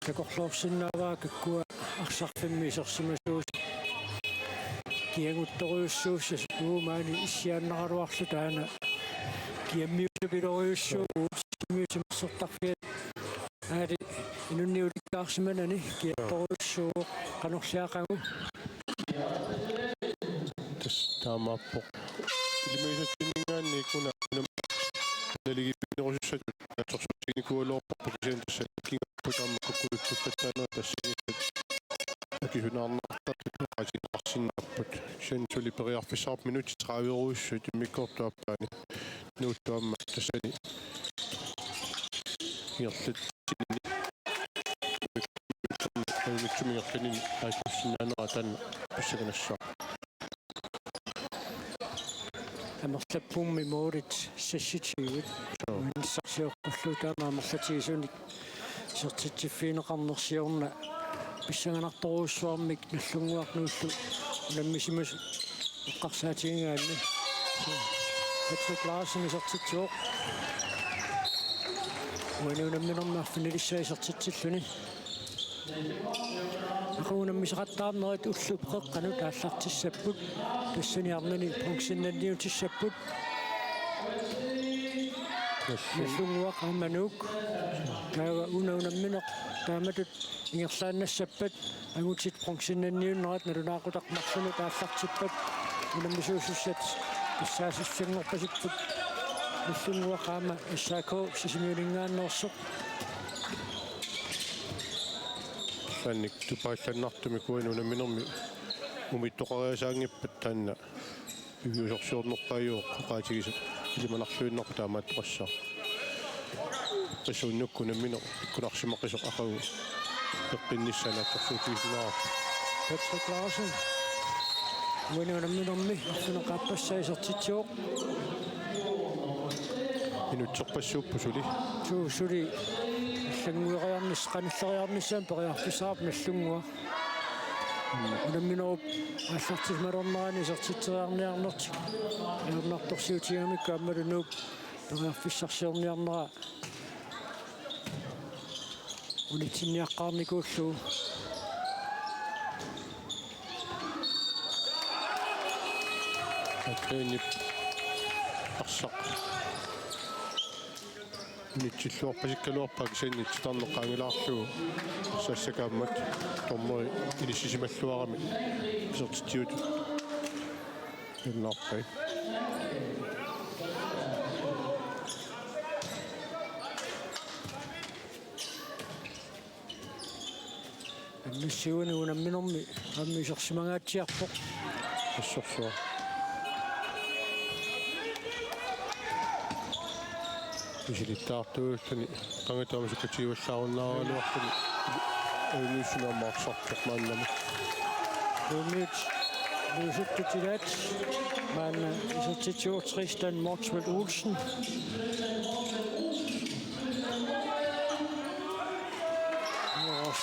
такорлуорсиннааваа каккуа арсарфимми сэрсимасуус киагутторуйуссууссас уумаани иссианнераруарлу таана киаммиутапилориуссуу симмиутимерсортарфиат аали инунниуликкаарсиманани киатторуйуссуу канорлиақагу тас таамааппо илимисаттиннгаанни куна налигиппинерусуссат аторсутиникуалуорпо кисиан тасса кингаппутаама куккулуттаттаана тассинисат акихунаарнартартут атинарсиннарпут сентули периарфисаарп минути 30 руussut миккортуаппаани нууттуамма тассани иерлут микчумиерлани аатуссинаанера таана пассаганассаа амерлаппумми моорит сасситигут инсарсиоққуллутаама амерлатигисуник сертитсиффиинеқарнерсиорна писсаганарторуссуармик наллунгуарнууллу наммисимас эққарсаатигингаанни хэтсоклаасини сертитсуоқ уанунамминернаарфинилиссаи сертитсиллуни акуунаммисақаттаарнерит уллу пеққану тааллартиссаппут тассаниарнани функсионалниутиссаппут наллунгуақ аммануук таава унаунамминеқ тааматут ингерлааннассаппат агутит функсионалниуннерат налунаақутақмарлуну тааллартиппат унаммисуусуссат иссаасиссангорпасиппут наллунгуақаама иссаако сисимиулингааннерсоқ фанник тупаалланнартуми куинунамминерми умиттоқариасаангиппат таанна пивиусорсиорнерпааюоқ қаатигисат илиманарлуиннерпу таамааттоқассаа qissuunnukkунамминер иккунарсимаққисоқ ақагу эққинниссанаатторсуутигиснаа петсоклаасен уанунамминерми арсунеқааппассаисертитсиоқ инутсерпассууппу сули сули иллангуериарнис қаниллериарниссаан периарфисаарп наллунгуа унамминеруп аллартисмалернерани сертитсериарниарнертик иорнарторсиутигамикка аммалунууп периарфиссарсиорниарнера унитсинниаққарникууллу атэни арсақ нитсиллуарпасиккалуарпаа кисааннитситарнеққангилаарлугу сассакааммат тормори илиссисималлуарами сертитиут илнаарпай аннассиуни унамминерми аммисерсимагаатсиарпоқ ассорсуа исилиттаартууллани qangataamusukatiuallaarunnaarualuartuni unuussunaammaarsortoq maannami Umit musukutilat man isotitio Tristan Maxwell Olsen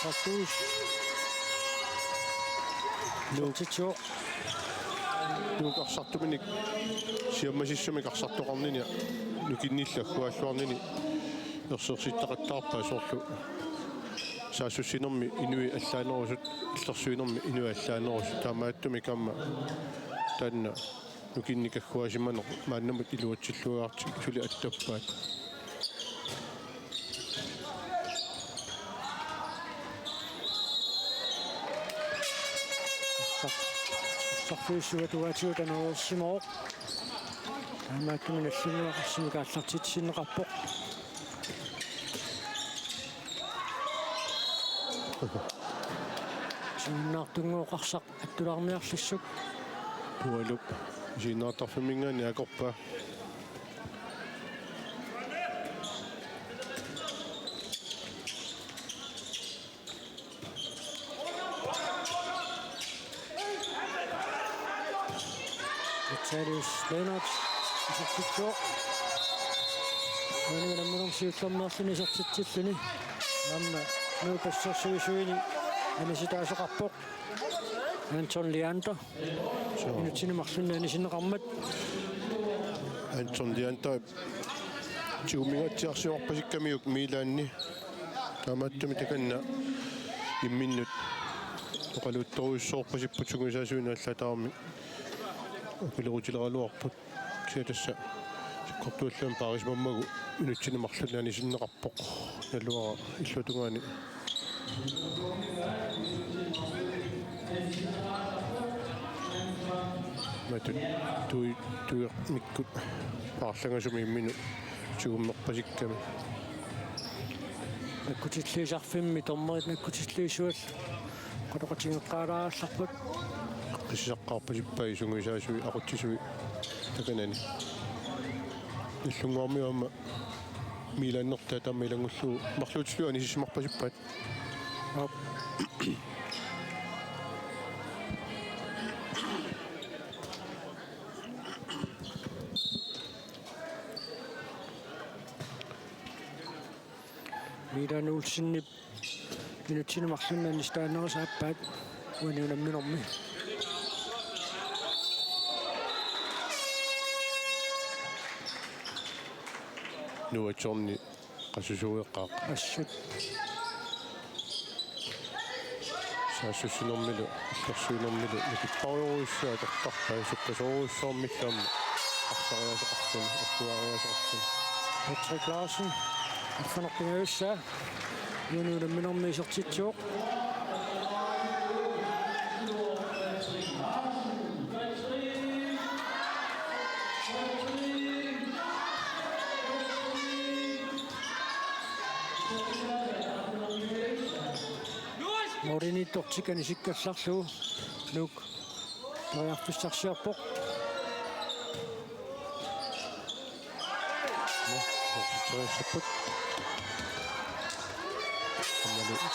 Fatus Nutitio нуукарсартуминик сиаммасиссумик арсартоқарниnia нукинниллаггуаллуарнини ерсерситтақаттаарпаа соорлу саассуссинерми инуи аллаанерусут иллерсуинерми инуи аллаанерусут таамааттуми камма таанна нукинникаггуасиманеқ мааннамут илуатсиллугаартик сули аттаппаат сарфиуссуатуатиутанерсимооқ таамааттуми наллунгуақарсимикааллартитсиннеқарпоқ синнаартунгуоқарсақ аттулаарниарлуссук пуалуп синнаартарфимингаани акорпаа Tarius Leonard сертитсоо уанунаммерсиуллернерлуни сертитсиллуни намма нуупассерсуисуини аниситаасоқарпоқ Anton Leander инутсинумарлунни анисинеқармат Anton Leander тиумингатсиарсиорпасиккамиук милаанни таамааттуми таканна имминнут оқалуутторуйссоорпасиппут сунгусаасуина аллатаарми пилерутилералуарпут киатасса сиккортуаллаан паарисмаммагу минутсинамарлулаани синнеқарпоқ налуара иллутунгаани матут туи миккут paarlangasuми иммину сигуммерпасикками наккутиллиисарфимми тормерит наккутиллиисуал qatoqatigeqqaalaarallарпут qissaqqarpasippai sunguisaasui aquttisui takanani иллунгуармиуамма милааннэртаа таммилангуллуу марлуутиллуани сисимарпасиппат ап милаануулсиннип минутсинамарлуннаани стааннерисааппаат уаниунамминорми нуачорни qassusuueqqaaq ассут саассуссинэрмилу иллерсуинэрмилу накиппаруйуруссуа тортарпаа суккасоруйуссоормиллаама арсариасеқартун арсуариасеқартун Patrick Larsen арфанерпингаюссаа уаниунамминорми исертитсуоқ Morini tortikani sikkallarluu nuk tajartussarsiarpoq сариссаппут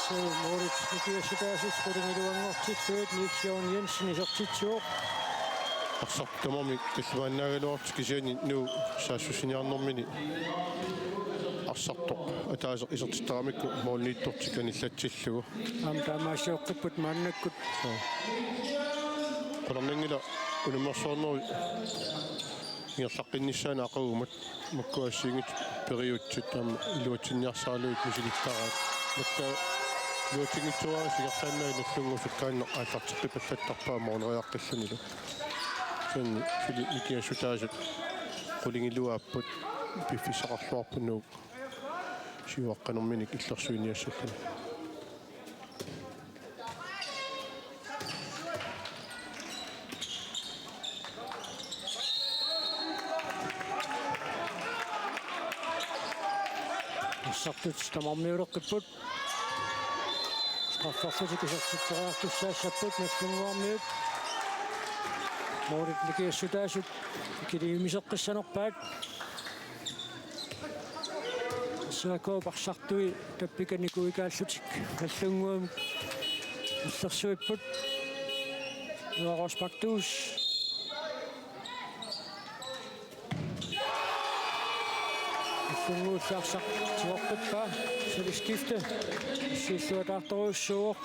so Morit nukiassutaasis qulingilуангортиллуит Nixion Jensen isертитсуоq арсартамарми таллуаннаагалуарти кисиани нуу саассусиниарнэрмини арсартоқ атаасеқ исертиттарамикку моолнииттортикани иллатсиллугу am taamaasiоққиппут мааннаккут qolorningila unumersoorneri иерлаққиннissaana ақагумат маккуассиингит периутсут таама илуатсинниарсаалуит мисилиттараат макка илуатсингитсуаа сигерлааннаа наллунгусут каанна ааллартеққипаллаттарпаа моонериаққиллунилу сэнни фили икиассутаасут qulingilluaapпут пиффисақарлуарпуннук сиуаққанерминик иллерсуиниассаллуни сартут тамармиулеққиппут страффарфутик исертитсераартуссаассаппут наллунгуармиут Morit nukiassutaasut килиумисеққиссанерпаат саакоо парсартуи таппиканикуикааллутик наллунгуам иллерсуиппут нуароспактуус наллунгууссаарсақ тиорпиппа сулискифте силлуатаарторуссууоқ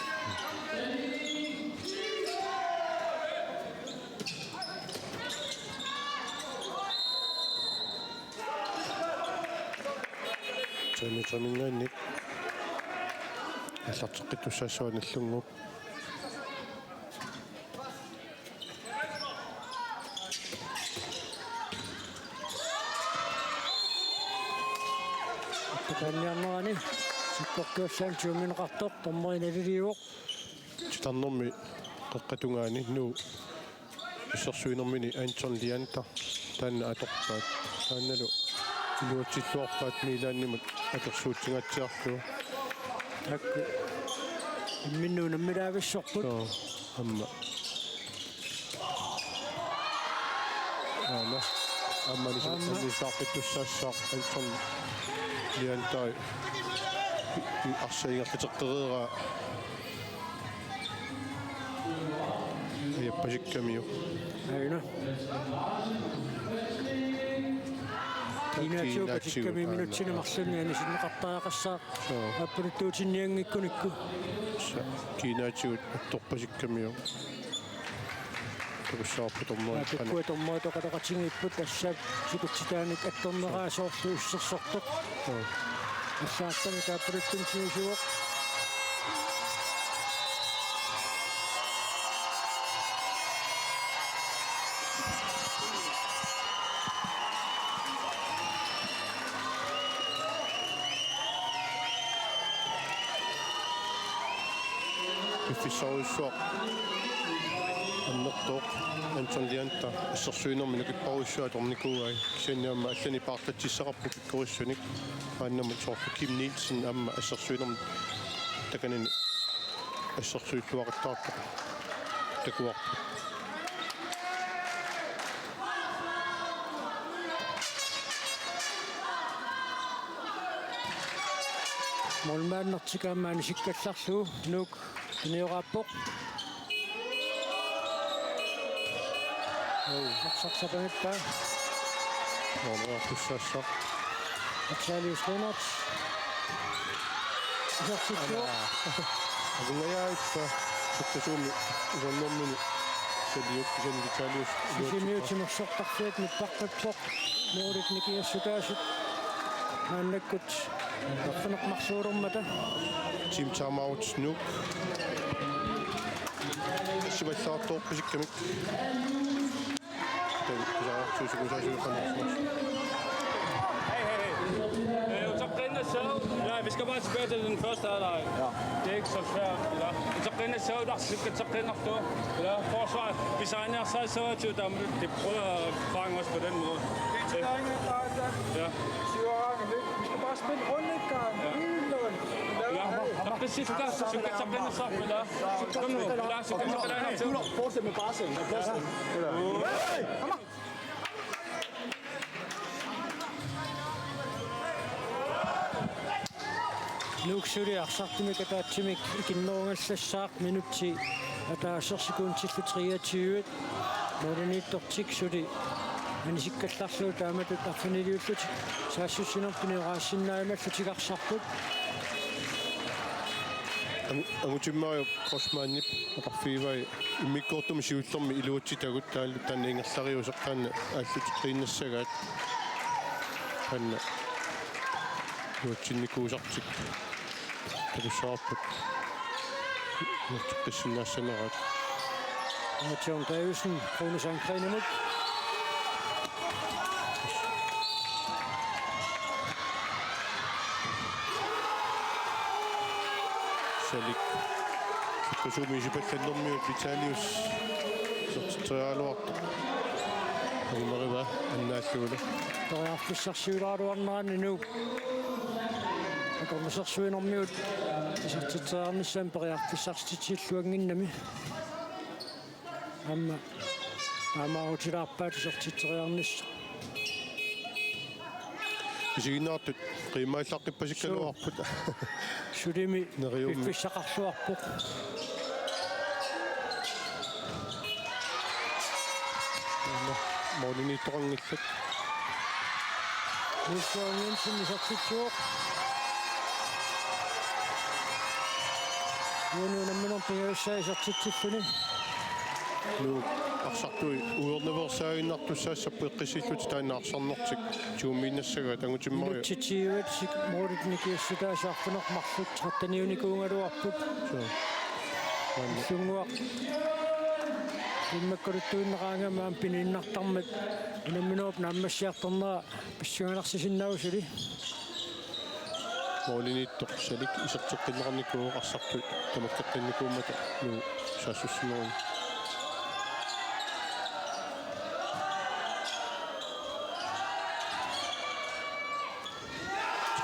тэмингэнник аллартеққиттуссаассуа наллунгуп таниарнерани сиккоркуаллаан тууминеқартоқ томмеринавилиуоқ титарнэрми қеққатунгаани нуу иссерсуинэрмини Антон Лианта таанна аторпаат таанналу илуатсиллуарпаат милааннимат атерсуутсингатсиарлуа акку имминнуунаммилаависсорпут амма амманисааққиттуссаассаақ Антон Лиантай арсаингерлитеққереера яппасиккамиу айна Кинаатиукатикками минутсинамарлуниани синнеқартаақассаа аппулуттуутинниангиккуникку кинаатигут атторпасиккамиу туссаарпутормуи куатормуутоқатоқатингиппут тассаап сикутситааник атторнераасоорлу уссерсортоқ ассааттами тааппулуттунсиусуоқ фиссаруйссуақ аннертоқ антон лианта ассерсуинерми нукиппаруйссуа торникууай кисианниамма аллани paartatsissaqarpu киккорissуник ааннамут соорфу Ким Нилсен амма ассерсуинерми таканани ассерсуиллуақиттаарпа такуарпу Molmaannertikaammaani sikkallarluu nuuk nioraapoq Sarsapangippa Tussaassaq Axalius Lennarts Sarsittuo агунаяаиппа суттасууми уаннэрмини салиук кисанлитаалиус Simiutinersortarfiat nippaqqippoq Nordic nikiassutaasut нааннаккут тарфинеқмарсуулэрмата тим таймаут нук сиваллаартоорпасиккамик Ja, vi skal bare tilbage til den første halvleg. Ja. Det er ikke så svært. Så griner så der, så griner du. Ja, forsvar. Vi signer 26, der det prøver at fange os på den måde. Det er ingen Ja. Vi skal bare spille rundlæggeren. Ja, præcis. Så griner så. Kom nu. Så kom nu. Fortsæt med barselen. Kom on. Nuuksuli arsartimik ataatsimik ikinnerungallassaq minutti ataasersikuntillu 23 moluniittortik suli anisиккалларлуу тааматут арфинилиуллут саассуссинерпини ораассиннаамаллутигарсарпут агутиммариу космааннип апарфиивай иммиккортуми сиуллерми илуутситагут тааллу таанниингерлариусеққаанна ааллут қииннассагаат анна юутсинникуусартик такуссаарпут нутқиссиннаассанераат John Davison Kronos Ankrenimut салик косуми сипаллаллермиут виталиус сертиалуарта агумарива аннааллуула ториарфиссарсиулааруарнаани нук акормасерсуинэрмиут исертитсаарниссаам периарфиссарститсиллуангиннами амма амаутилаарпаат сертитсериарнисса исигиннаартут қимааллаққиппасиккалуарпут сулими Нериум. фиссақарлуарпоқ молинитторангиллат Нисоонинсин сертитсуоқ юнунамминер пингаюссаа сертитсиллуни ну арсартуи уерневерсаагиннартуссаассаппу эққисиллут таанаарсарнертик туумииннассага тангутиммариу титиуат сик мооритникиассутаасаарпунеқ марлут 13-уникуунгалуарпут сунгуақ иммаккалуттуиннераангамаам пининнартармат инамминууп нааммассиарторнера писсугаларсисиннаусули молиниттор салик исертеққиннеқарникуу арсартут тамаккеққинникууммата ну саассуссинерун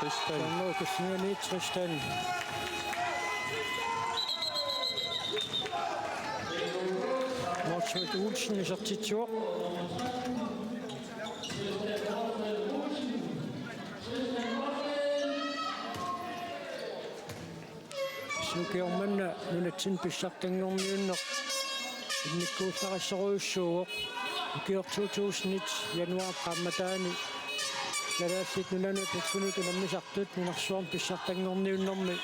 Tristan Nå Kassimani Tristan Martsvik Olsen i sертитсуоқ сукиорманна нунатсин писсартангорниуннеқ инниккууссариссоруйуссууоқ укиор 2000 януар qammatаани Налааллит нунану тасфунуту наммисартут нунарсуарм писсартангорниуннэрми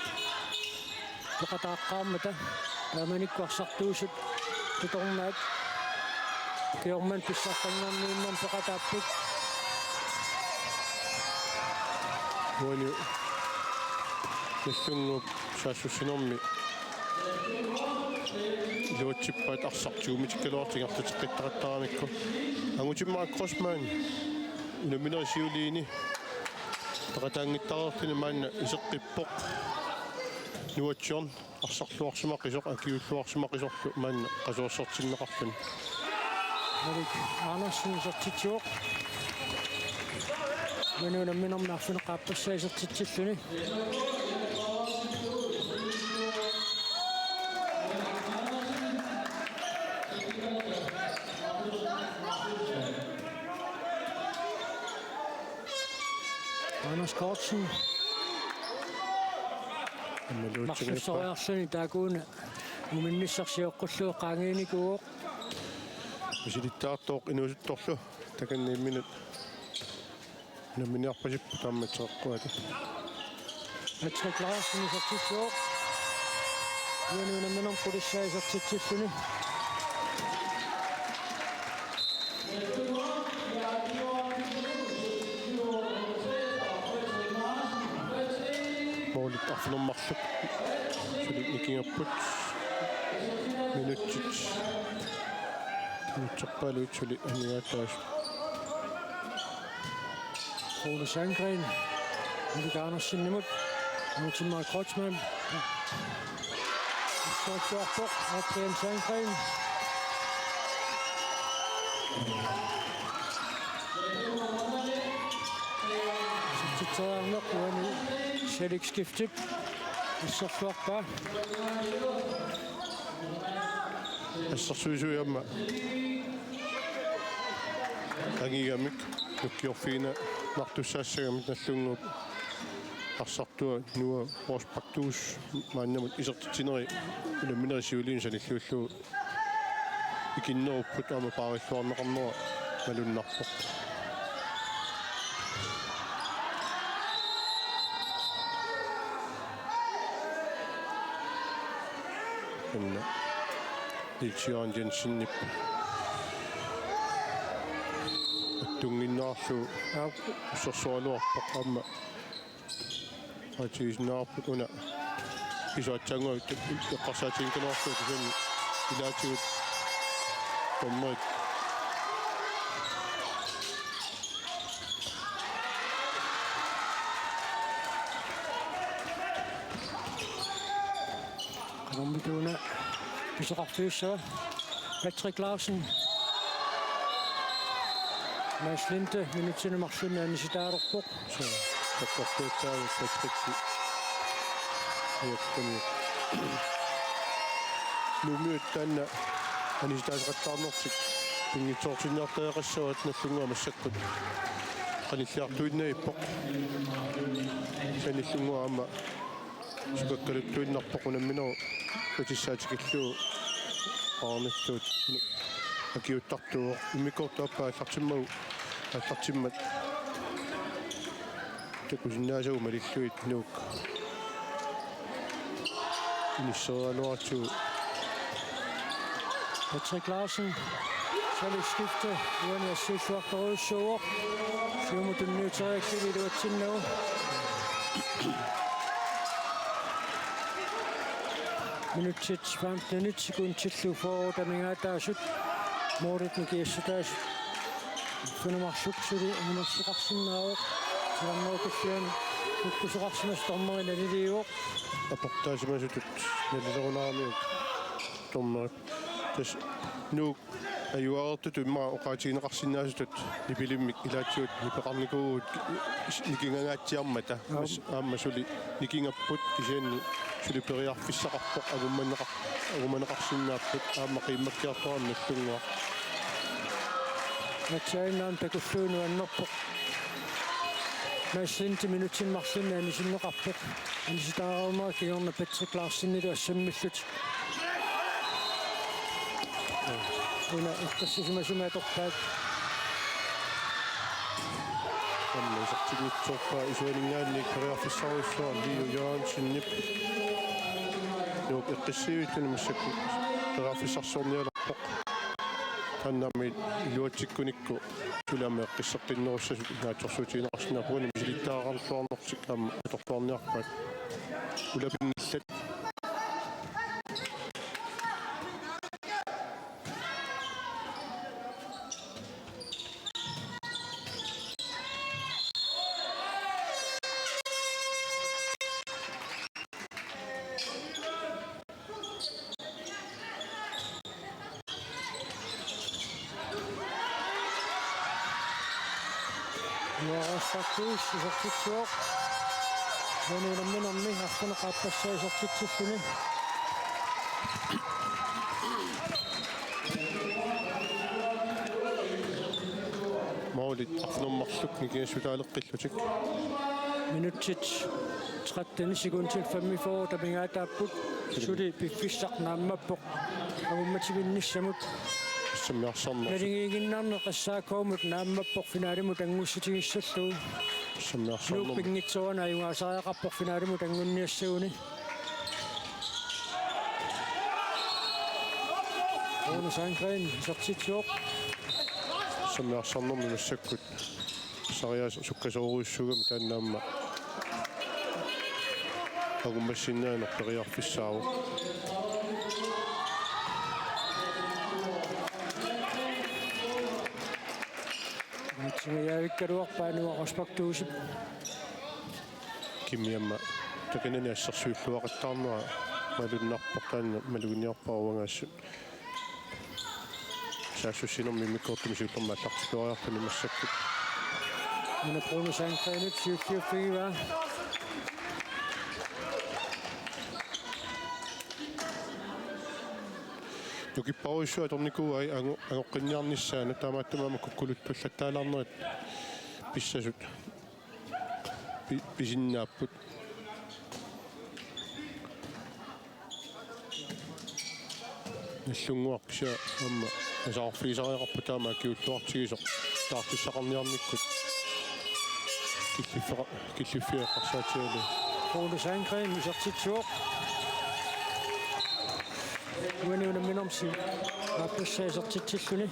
тоқатааққармата тааманиккуарсартуусут туторнаат киорман писсартангорниуннэрм тоқатааппут Bueno, нэллунгуп саассуссинерми луутсиппаат арсартиумитиккалуартингартутеққиттақаттарамикку ангутиммаа кроссман номинерсиулиини тақатаангиттареэртини маанна исеққиппоқ nuatsion arsarluarsimaqisоq akiulluarsimaqisорlu maanna qasuassartinneqarlun Malik Andersen sertitsuoq. Menuna minarnaarfuna qaappassai sertitsilluni. Anders Kortsen. Marsusoriarsuni taakuuna uminnissarsiuqqullu qaangiinikuuq. Misilittaartoq inuusuttorlu takanniimminut naminiarpasippu taammatseqquata Patrick Larsen sertitsuoq. Menuna minarpulissai sertitsilluni. moolit arfunummarluk sulit nikingerput minutsit nutserpaluit suli anigaataas Rune Sandgren. Malik Andersen nimut. Martin Kreutzmann. Så Kjørborg og Brian Sandgren. Så tager han nok ude. Selv ikke skiftet. Og så flot bare. assarsuisuiamma agigamik nukkiorfiina nartussaasagamit nallungup arsartua nua horspaktuus maannamut isertitsineri ulamminerisiuliin sanilluullu ikinnerupput aama paarilluarneqarnera malunnarpoq enna Iltjørn Jensen tunginnaarlu sorsualuarpoq aama atiisnaarput una isuatsanguit eqqarsaatinkanuarlu tusanni ilaatigut tommoit Qanummituuna pisoqartuussava Patrick Larsen. Mads Linde minutsinnemarlunni annisitaalorpoq. takkortuuttaagu Patricki ajattani numiut taanna anisitaasaqattaarnertik pingitsoorsinniartaaqassavat nallungaa massakkut qanilliartuinnaippoq sanillungua aama sukakkaluttuinnarpoq unammineru utissaatikilluu qaarnittuut akiuttartuuq immikortuappaa allartimmagu аллартиммат такусиннаасагу малиллуит нуук иниссераануарту Patrick Larsen. Selv ikke skifte. Uani assuussuartoruussuuq. Siumutunniuteriakkili luatsinnagu. Minutsit 15 sekund tillu forordaningaataasut. Moritniki issutaas. Funumarsuksuli unersiqarsinnaaruq. Silammaukilluan ukkusoqarsimastormeri naliliuq. апортаасимасутут налилерунаармиут томмаат тас нуук аюаартут имма оқаатигинеқарсинаасутут нипилиммик илаатсуут нипеқарникуугут никингагаатсиармата аама сули никингаппут кисианни сули периарфиссақарпоқ агумманеқарсинааппут аама қиммаккиарторам наллунгуа Natsainnaam takulluunu annerpoq. Mads Linde minutsinmarlunni anisinneqarpoq. Anisitaarumaa kiorna Patrick Larsennilu assammillut. Una eqqassisumasumaatorpaat. амма исартигутсорпаа исуанингаанник периарфиссаруиссуа лиу яансиннип нуук эққиссиуиттуни массакку периарфиссарсуорниаларпоқ таннами илуатсиккуникку сулаама эққиссеққиннеруссасут нааторсуутигинеқарсинапуани мисилиттаарарлуарнертик аама аторлуарниарпаат улапингиллат Nuarastaqtuis isortitsuoq. Nunulamminermi artuna qaappassa isortitsilluni. Maulit arnummarluk nikiasutaaleqqillutik. Minutsit 13 sekundtil 45 tamingaataapput suli piffissaqnaamappoq agummatibinnissamut Sammiarsornersu. nalingiiginnarne qassaakoomut naamappoq finaalimut angussitigissalluu Sammiarsornermu. nuuppingitsuana ayungaasariaqarpoq finaalimut angunniassuuni Rune Sandgren sortitsuoq Sammiarsornermu massakkut. Sarias sukkasooruussugami taannaamma. Agummassinnaanерпериарфиссааву. Mitsuyavikkaluarpaanuaqaspaktuusip Kimiamma takanani assarsuilluaqattaarnera malunnarportaanna maluguniarparuangaassut. Saassussinermi mikkortumisuuperma allartikuariarpani massakkut. Rune Sandgrenut 7-4 Nukipparuissua tornikuai angoqqinniarnissaana taamaattumaama kukkuluttullattaalаарnerit pissasut pisinnaapпут наллунгуаркса амма асаарфисариақарпу таамаа киуллуартигисоқ таартиссақарниарниккут киллиффиақарсаатиалу Rune Sandgren sortitsuoq Nunulamminermsi qaappassa isortitsilluni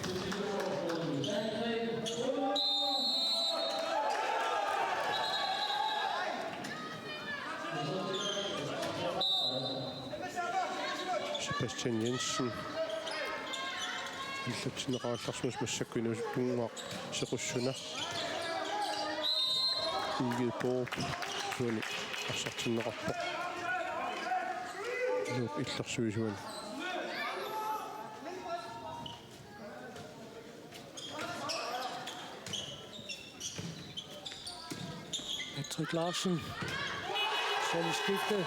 Sebastian Jensen иллатсинеқаалларсмус массаккуинус тунгуақ сеқуссуна ингипоо суни ассартиннеқарпоқ нуп иллерсуисуани Patrick Larsen selv skiftet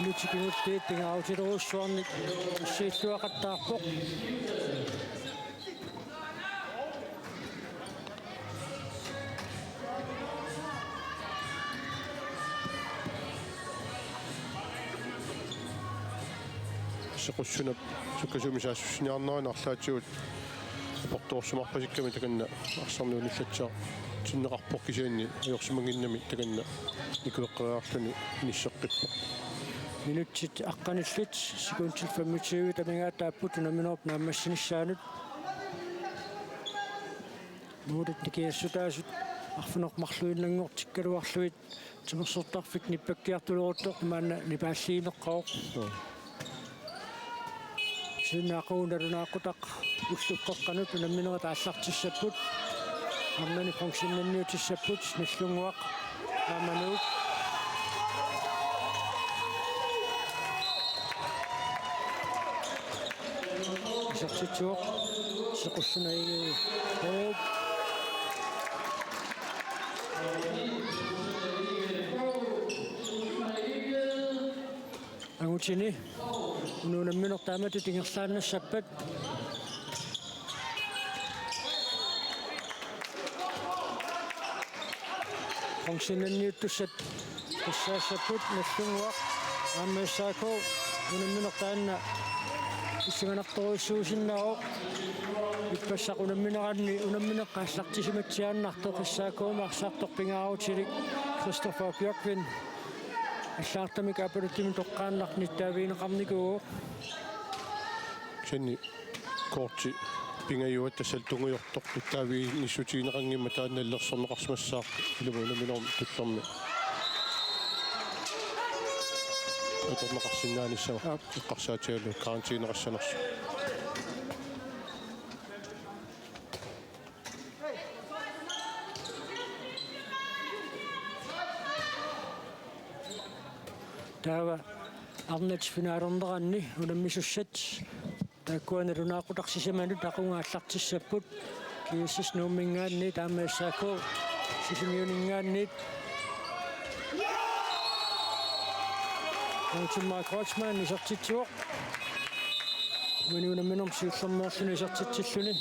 Nytikinut det autitoruussuarnik siilluaqattaarpoq sequssunap sukkasumisaassuniarnerina arlaatigut aportoorsumarpasikkami takanna arsornuunillatsaa tinneqarpoq kisianni ajorsimanginnami takanna nikueqqeriarluni nisseqqippoq minutsit aqqanillit sekuntil 25 tamingaataapput unaminerp naammassinissaalut muudet nikiassutaasut arfunermarluinnanngortikkaluarluit timersortarfik nippakkiartuluortoq maanna nipaalliimeqqaoq sinnaaqquunalunaaqutaq ulluqqeqqanut unamminerat aallartissapput ammani funksionnanniutissapput nallunguaq aamanuuk sortitsuoq sequssunaigi hoop angutini ununamminertaamatu tingerlaannassappat funksionnanniuttussat тассаассаппут наллунгуақ ааммаассаако унамминертаанна иссиганарторуиссуусиннао иппассақ унамминеққааллартисиматсиааннарто тассаакоома арсаарторпингаарутилик Christopher Bjørkvin аллаартамик апалуттими тоққааннарни таавиинеқарникуу ксани коорти пингаюат тассалтунгуйортор таавии ниссутигинеқангимма таанналлерсорнеқарсимассаа илумунаминерми туллерми аторнеқарсиннаанissama эққарсаатиалу карантинеқассанерсу таава арнат финаарернеранни унаммисуссат тааккуаналунаақутарсисаману тақунгааллартиссаппут кииссис нууммингаанни таамаассаако Sisimiuningaannit. Timma Kreutzmann isartitsuoq. Unuunamminum siullermeerluni isartitsilluni.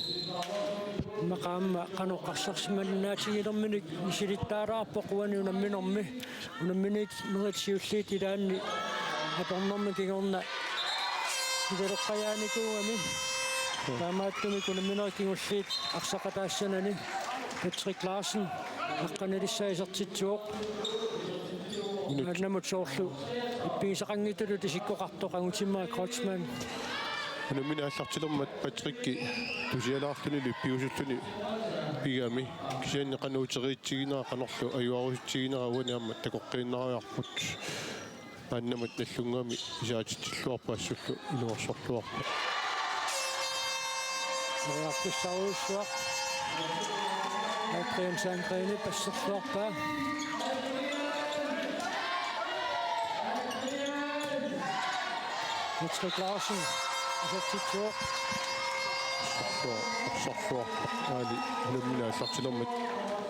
Maqaamma qanuqqarsarsimallinaatingilerminik isilittaaraarpoq unuunamminormi. Unamminik merit siulliit ilaanni apornormi kingorna. Sileloqqajaanikuugami. Taamaattumi kunamminerikingulliit arsaqataassanani. Patrick Larsen aqqanilissa isartitsuoq. Namut soorlu ippigisaqangitulu tisikkoqartoq angutimma Kreutzmann. Minä allartilermat Patrickki tusialaarluni lippiusulluni pigami kisianni qanuuteriitsiginaa qanorlu ajuarusitsigina uaniamma takoqqiinnariarput aannamat nallungami isaatitsilluarpa assullu iluarsorluarpa Arpissarussuaq. Adrian Sandgreni passerluarpa. Patrick Larsen isartitsuoq. sorluarpa aali minä allartilermat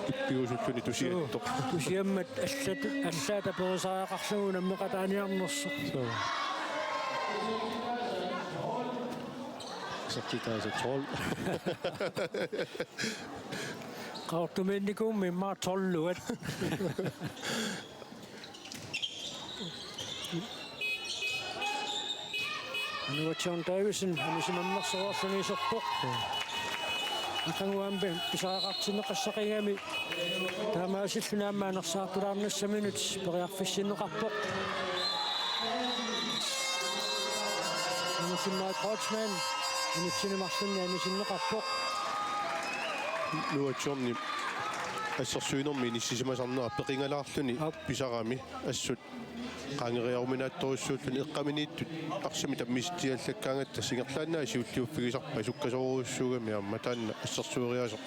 lippiusulluni tusiattoq Tusiammat allaata perisariaqarlugu nammeqataaniarnersuq. Sartitaisa troll. Qaortuminnikuummi imma tolluat. Anu John Davison anisimammersoorluni isorpoq. Aqanguampe pisaqartineqassaqingami taamaasillunaammaanersaartulaarnassaminut periarfissinneqarpoq. Anusimma Kreutzmann anitsinemarlunni anisinneqarpoq. Nuatsorni ассерсуинерми ниссисимасарнера пеқингалаарлүни писарами ассут qaangeriaruminaattorissuulluni eqqaminiittut qarsami tammistиаллаккаангатта сингерлаанаа сиуллиуффигисарпа суккасоруссуугами аама таанна ассерсуериасо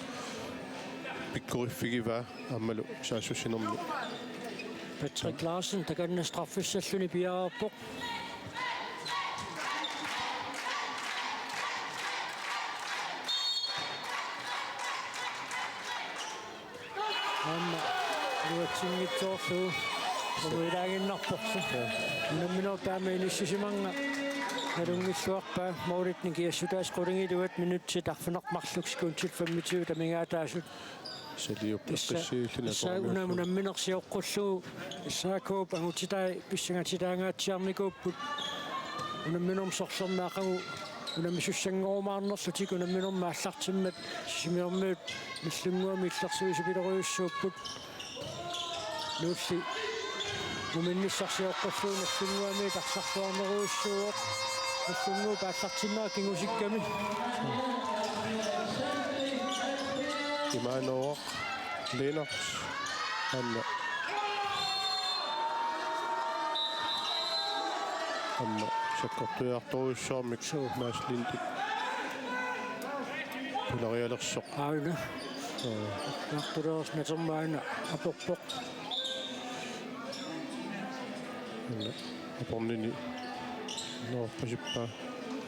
пиккориффигиваа аамалу саассуссинерми Patrick Larsen takanna straffissalluni piaarpoq. Amma luatsingitsoorlu Uidaaginnarporsu. Numminortaamiinissisimanга alungilluarpa mauritniki assutaas qulingiluat minutsi tarfinermarlukskuun 25 tamingaataasut салиуппеққиссиуллуна issa unamminersioqqullugu issaakkuup angutitai pissangatitaangaatsiarnikuupput unamminorm sorsornaaqagu unammissussangorumаарnerlutik unamminorma allartimmat sisimiormiut millunguami illersuisupileruyussuupput nuulli uminnissarsioqqullugu nallunguami tarsartuarneruussuuq nallunguu paallartimmaa kingusikkami Imanoa Lennart Anna sakkortuartoruussaarmik maaslindi pularialersoq aina nartuleersnatermaana aporpoq apornini noorpasippa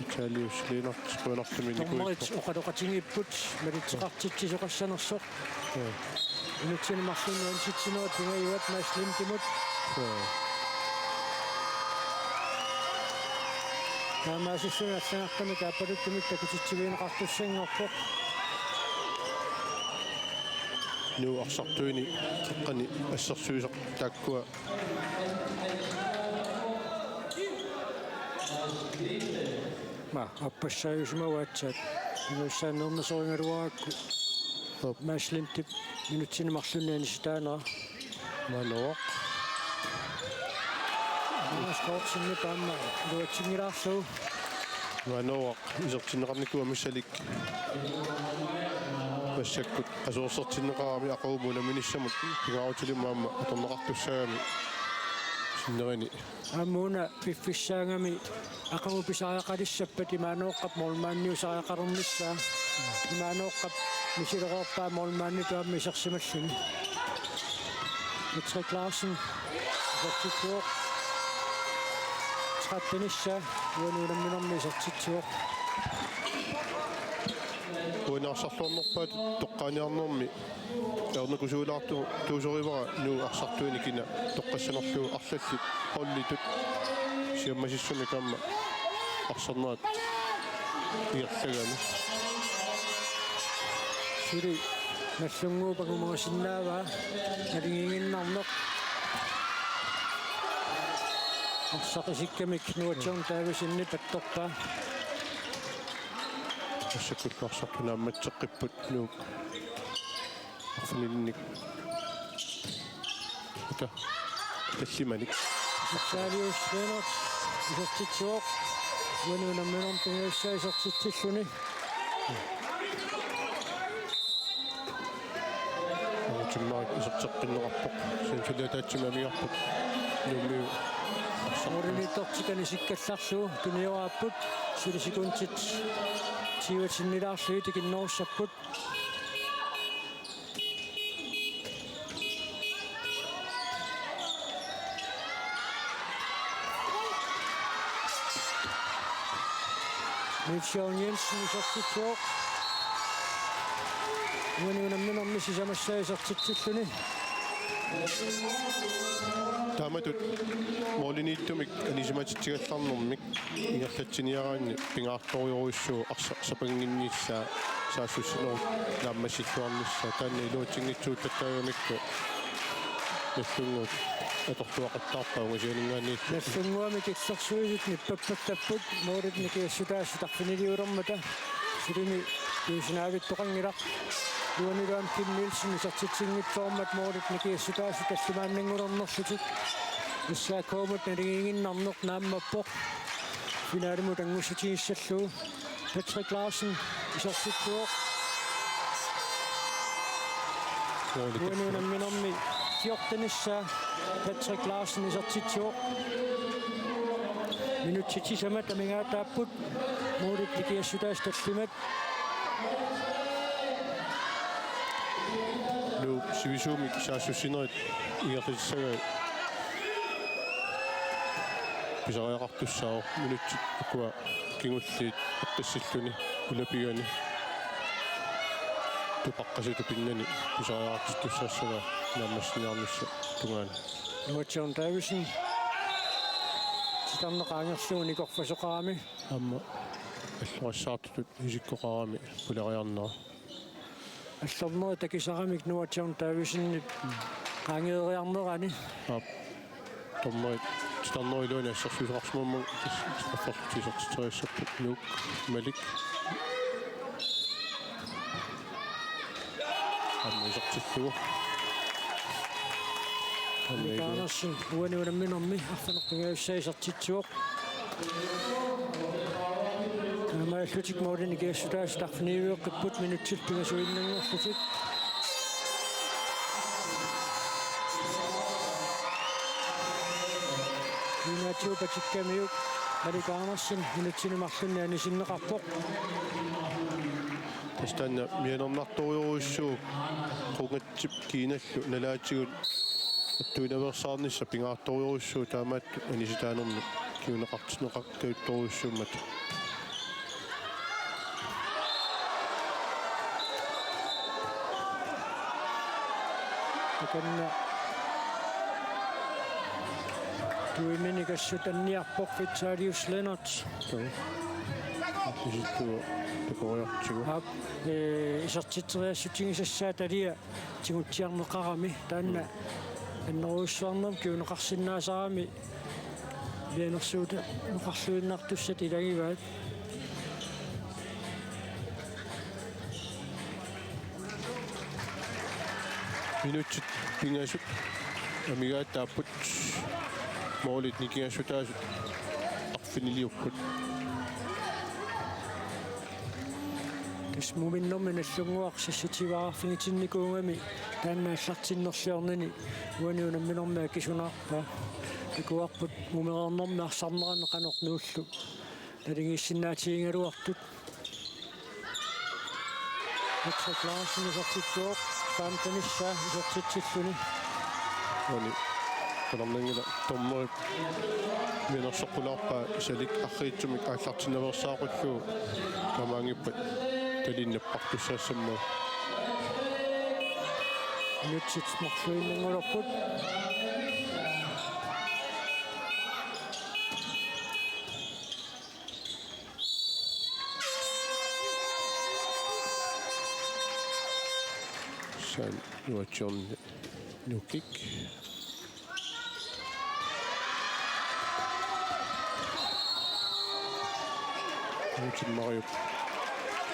Italius Lennart squanartumini Tommerit oqaloqatingipput malitseqartitsisoqassanersoq unutsinmarlunni ansitsinuat pingajuat maaslimtimut taamaasissuna allanartami kaapaluttumit takutitsiviineqartussanngorpoq nu arsartuini eqqani assersuisaq taakkua ma appassayusumavaatsaat nuussaannernesoringaluarakku maaslimtip minutsinmarlunni anisitaanera manoa Sportsinni taamma luatsingilaarlugu manoa isertinneqarnikua missalik passakkut asuorsertinneqarami aquumuna minissamut pingaarutilimmaamma atorneqartussaagami sinnerini aammuuna piffissaangami aqagu pisariaqalissappat imaanooqqap mormaanniusariaqarernissaa imaanooqqap misileqorpaa mormaanni tuammi isersimalluni Patrick Larsen isertitsuoq trappenissa uanuulamminermi isertitsuoq нуинаарсарлуарнерпаат тоққаниарнэрми ернакусуулаарту туусоривара нуу арсартуини кина тоққассанерлуу арлалли поллитут сиаммасиссуми камма арсарнаат иерлагами Сири наллунгуупагумагасиннааваа налингингиннарнеқ арсақисиккамик нуатсерн таависинни патторпаа ассаккуллаарсартунаамматсеққиппут нуук арфининник ата таллиманик Сариус Ленард исертитсуоқ уануунамминерм пингаассаа исертитсиллуни чиммаак исертеққиннеқарпоқ синфилиатаатсимамиарпут нумиу оринитортикани сиккалларсуу киниорааппут сулисикунтит тиуатсиннилаарлуи тикиннеруссаппут Mitchell Jensen исертитсуоқ уануунамминерми сисамассаа исертитсиллуни тааматут молинииттумик анисиматитсигалларнэрмик ингерлатсиниараани пингаарториоруссуу арсапангинниссаа саассуссинеру нааммассиллуарнissaа таанна илуутингитсуут таттаагамикку наллунгуут атортуақаттаарпаа угасианингаани наллунгуами киссерсуисит ниппаппаттаппут мооритни киассутаасси тарфинилиулермата сирими юусинаавиттоқангилақ юанилуам киммилсин исертитсингитсоормат мооритни киассутаасси таллимааннингулернерлутик иссаакоомут налингингиннарнеқ нааммаппоқ финаалимут ангуссатииссаллуу Patrick Larsen исертитсуоқ уануунамминерми 14 Patrick Larsen исертитсуоқ минутситисамат амингаатааппут мооритни киассутаас таллимат ну сивисуумик саассуссинерит ингерлатиссагаа писариақартуссаа минутсит акуа кингуллиит эққиссиллуни улапигани тупаққаситу пиннани писариақартуссаассага наамассиниарнисса тунгаана Нуатсерн таависин титарнеқаангерлуни корфасоқарами амма аллуассаартут исиккоқарами пулариарнаа аллернери такисарамик нуатсерн таависиннит qaangeeriarnerani томмой станноилуни ассерсуисоқарсмамму аффортисертириссаппут нук малик аммисертиллугу Amerikanersin uanuunamminermi арфанерпингаассаисартитсуоқ мааллутик моолини киассутаас тарфниуиоққиппут минутсил пигасуиннангерлутик юнатиупатиккамиук Amerikanersin минутсинумарлунни анисиннеқарпоқ тастанна мианернарториоруссуу қунгатсип киналлу налаатигут туинаверсаарнисса пингаарториоруссуу таамаат аниситаанерми киунеқартинеқаккаутториуссууммат таканна туиминикассутанниарпоқ Виталиус Ленард иситтуа такориартигу исертитсериассутингисассаа талия тигутсиарнеқарами таанна аннеруйссуарнам киунеқарсиннаасарами бианерсуута нуқарлуиннартуссат илагиваат минутсит пингасут амигааттааппут моолит никиассутаасут арфинилиуппут кисмуминнэрми наллунгуарсассативаарфигитинникуунгами тааннааллартиннерлиорнани уаниунамминэрмаа кисунаарпа такуарпут мумерернэрми арсарнеранеқанорнууллу налингиссиннаатиингалуартут Patrick Larsen исертитсуоқ таамтанисса исертитсиллуни ани канарнангила томмой минерсоққулаарпаа исалик арриитсумик ааллартиннаверсаақуллуу тамаангиппат талиннаппартуссаассамма нутсит смарлуиннангулерпут сан юачон нукик нутсит марио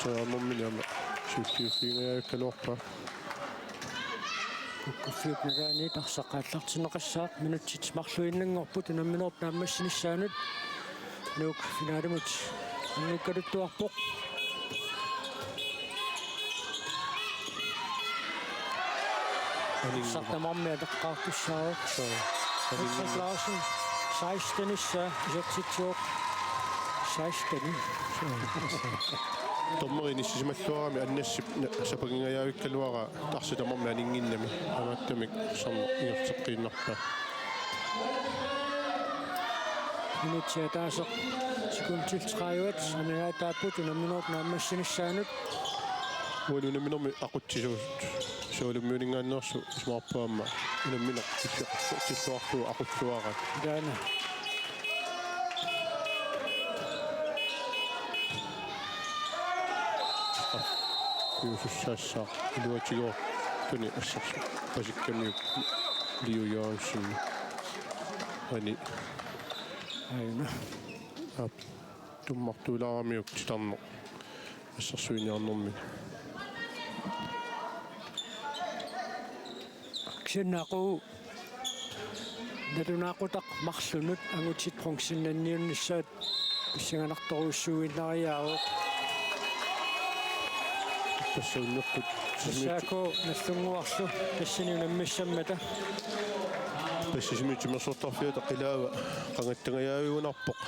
таамомминама сиутиуфингаяаккалуарпа куффиупнагаани тарсаққааллартинеқассаақ минутсит смарлуиннангорпут намминерп нааммассинissaanут нук финаалимут ангуккалуттуарпоқ сартамармиа теққартуссаавақ Richard Larsen 16 issa исертитсуоқ 16 томмеринissималлуарами аннассип сапагингаявиккалуара тарситамарми анингиннами аматтамик сарна ингертеққииннарпа минутсиа таасеқ секундтилтрааюат амигаатааппут намминерп нааммассинissaanут уанунаминерми ақутсисуут соолуммиунингааннерсу смарпаама унамминер тиллуартуу ақутсуара дана юусуссаассаа илуатигоо туни ассарсу пасиккамиуп лиуяансин ани айна ап туммартуулаарамиук титарнеқ ассарсуиниарнэрми ксиннаақу натунаақутақ марлунут ангутит функсиннанниунниссаат писсаганарторуссууиннариаавоо тассауннерпут сисаако наллунгуарлу тассинунаммиссаммата пассисимитимерсортарфиута қилаава қангаттангаяавигунарпоқ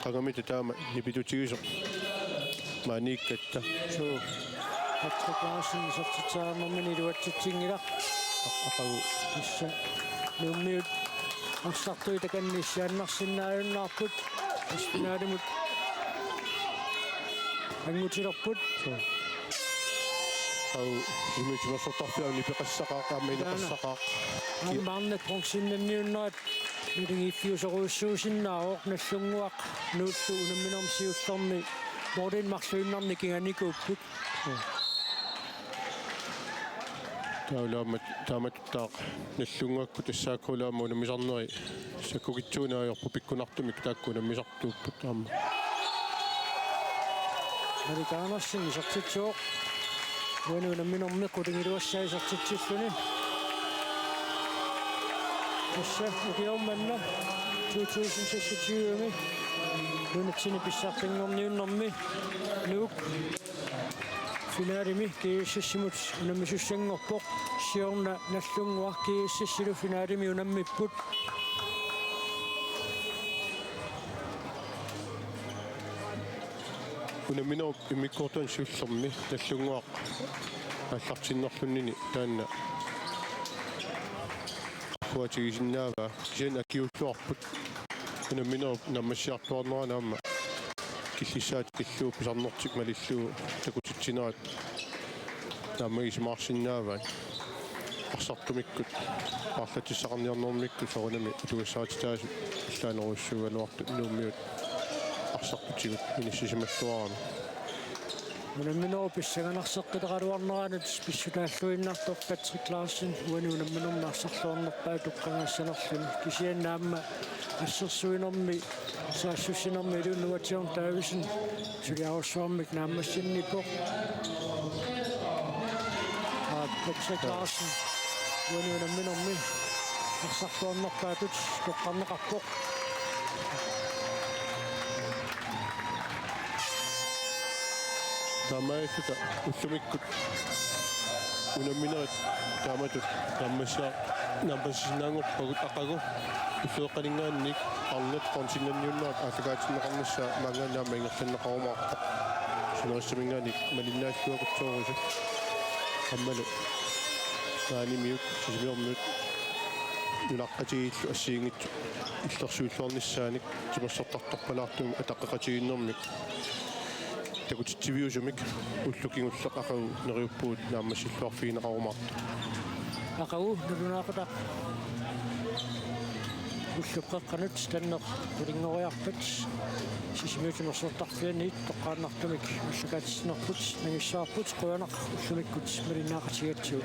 қангамита таама нипитутигисо maanikkatta суу Patrick Larsen сертитсаамермини илуатситсингила ақагу исса нуммиут арсартуи таканниссааннарсиннааюннаарпут испинаалимут ангутилерпут ау симитимерсортарфиуни пеқассақаақааммаинеқассақаақ аммаарнат функсиннанниуннерат милингиффиусеруussуусиннаароқ наллунгуақ нууллу унамминермсиуллерми мордин марлуиннарни кинганикууппут таулаамат тааматтаақ наллунгуакку тассааккулаама унамисарнери саккукитсуунааёрпу пиккунартумик тааккунаммисартууппут таама американерсин сертитсуоқ уану унамминерми кулингилуассаи сертитсиллуни тасса укиорманна 2026-ми нунатсини писсаартингорниуннэрми нук финалими кииссассимут унаммисуссангорпоқ сиорна наллунгуар кииссассилу финалими унаммиппут унаминер иммиккортуан сиуллерми наллунгуақ аллартиннерлуннини таанна хуатигисиннаава кисен акиуллуарпут унаминер наммассиартуарнеранаама киллисаат киллуу писарнертик малиллуу такутитсинаат наммагисимаарсиннааваа арсартумиккут аарлатиссақарниарнэрмиккут сорунами тугассаатитаасу иллаанеруссугалуартут нууммиут арсартутигут иниссисималлуарами унамминеру писсаганарсеққилеқалуарнераанут писсутааллуиннартор Patrick Larsen уану унамминернаарсарлуарнерпаа туққангассанерлуни кисианнаама ассерсуинерми саассуссинерми илуннуатиорн таависин сулиаруссуармик нааммассинниппоқ Patrick Larsen уану унамминерми арсарлуарнерпаатут тоққарнеқарпоқ таамаиффика уллумиккут унамминерит тааматут наммассинаангорпагут ақагу уллуэққалингаанник арнат консиннанниуннаат аатакаатиннеқарнissaа маанганаама ингерланнеқарумаарпа синериссаминганик малиннааллуақутсоорусу аммалу наанимиут сисимиормиут юлаққатигиллу ассиингитсу иллерсуиллуарниссааник тимерсортартарпалаартум атаққақатигиннэрмик такутитсивиусумик уллукингуллеқару нериуппуут нааммассиллуарфигинеқарумаар Aqagu nulunaaqutaq уллуққаққанут таннеқ улингориарпат сисимиутимерсуартарфианиит тоққааннартумик уллукаатиснерпут нагиссаарпут қуянақ уллумиккут малиннаақатигатсуу